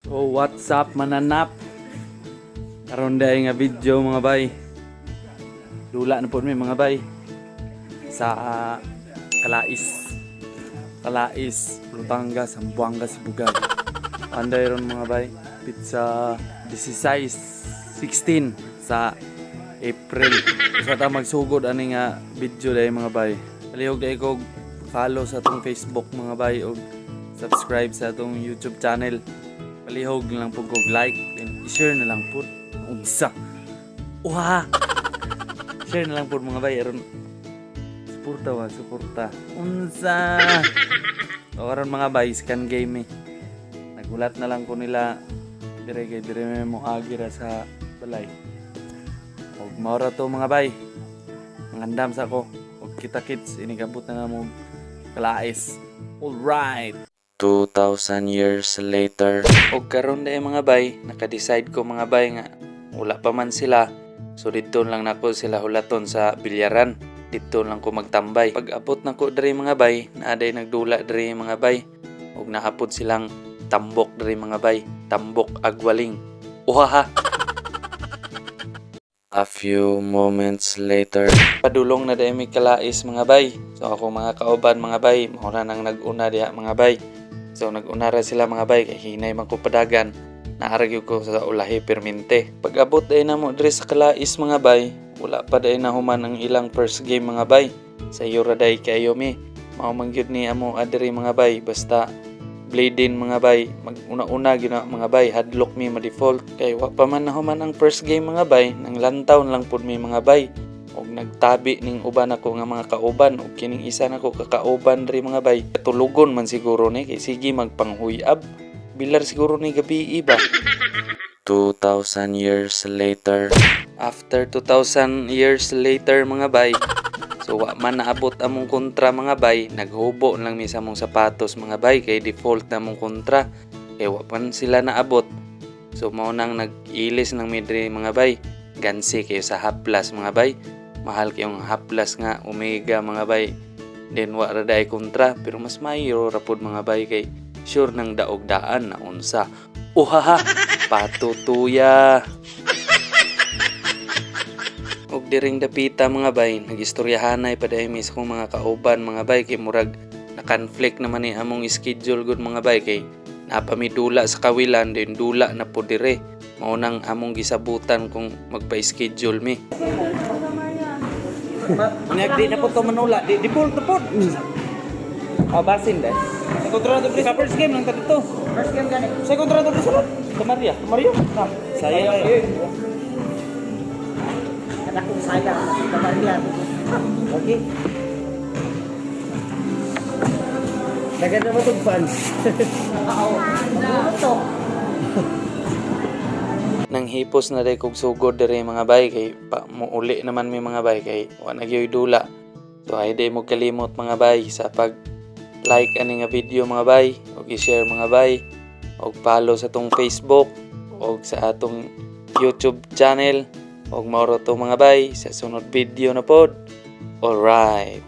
So what's up mananap? Karon day nga video mga bay. Dula na po mi mga bay sa Calais, Batangas, Zamboanga, Sibugay. Anday ron mga bay pizza 16 sa April. Sa ta magsugod ani nga video day mga bay. Palihog day ko follow sa atong Facebook mga bay o subscribe sa atong YouTube channel. Palihog lang po kog like and i-share na lang po unsa. Uha. Share na lang po mga bay aron suporta unsa. O karon mga bay scan game nagulat na lang ko nila dire mo agira sa balay. Og maura to mga bay. Mangandam sa ko og kita kids inigabot na mo Calais. All right. 2,000 years later. O karon day mga bay, naka-decide ko mga bay nga wala pa man sila. So dito lang nako sila hulaton sa bilyaran. Dito lang ko magtambay. Pag abot nako diri mga bay, naaday nagdula diri mga bay. Og naapod silang tambok diri mga bay. Tambok agwaling. Uhaha. A few moments later. Padulong na day mi Calais mga bay. So ako mga kauban mga bay, mao na nang nag-una diha mga bay. So nag-unara sila mga bay kay hinay man ko padagan. Naaragyo ko sa ulahi permente. Pag abot day na mo diri sa Calais mga bay, wala pa day na human ang ilang first game mga bay. Sa yura day kayo mi. Mao man gyud ni amo adiri mga bay basta bleeding mga bay. Mag-una-una gyud mga bay, hadlock mi ma-default kay wa pa man na human ang first game mga bay, nang lantawon lang pud mi mga bay. Og nagtabi ning uban ako nga mga kauban og kining isa nako kakauban diri mga bay. Tulugon man siguro ni kay sige magpanghuyab. Bilar siguro ni gabi ba. 2,000 years later. After 2,000 years later mga bay. So wa man naabot among kontra mga bay, naghubo lang mi sa among sapatos mga bay kay default na among kontra. Kay wa man sila naabot. So mao nang nag-ilis nang mi diri mga bay. Gansi kayo sa haplas mga bay. Mahal kayong haplas nga omega mga bay. Then wa ra day kontra pero mas mayo rapod mga bay kay sure nang daog daan na unsa. Uhaha, patutuya. Og diring dapita mga bay, nagistoryahanay pa dahil mis kong mga kauban mga bay kay murag na-conflict naman ni among schedule gud mga bay kay napamidula sa kawilan din dula na po dire. Mao nang among gisabutan kung magpa-schedule mi. Di na po to manula, di default na po. Basin deh. Sa kontrado sa first game lang dito. First game gani. Sa kontrado sa Maria. Saya. Anak ko saya sa Maria. Okay. Dagan na mo tong fans. Oo. Nang hipos na day kog sugod diri mga bay kay muuli naman mi mga bay kay wa na gyoy dula. So ay day mo kalimot mga bay sa pag like ani nga video mga bay og i-share mga bay og follow sa atong Facebook og sa atong YouTube channel og mauro to mga bay sa sunod video na pod. All right.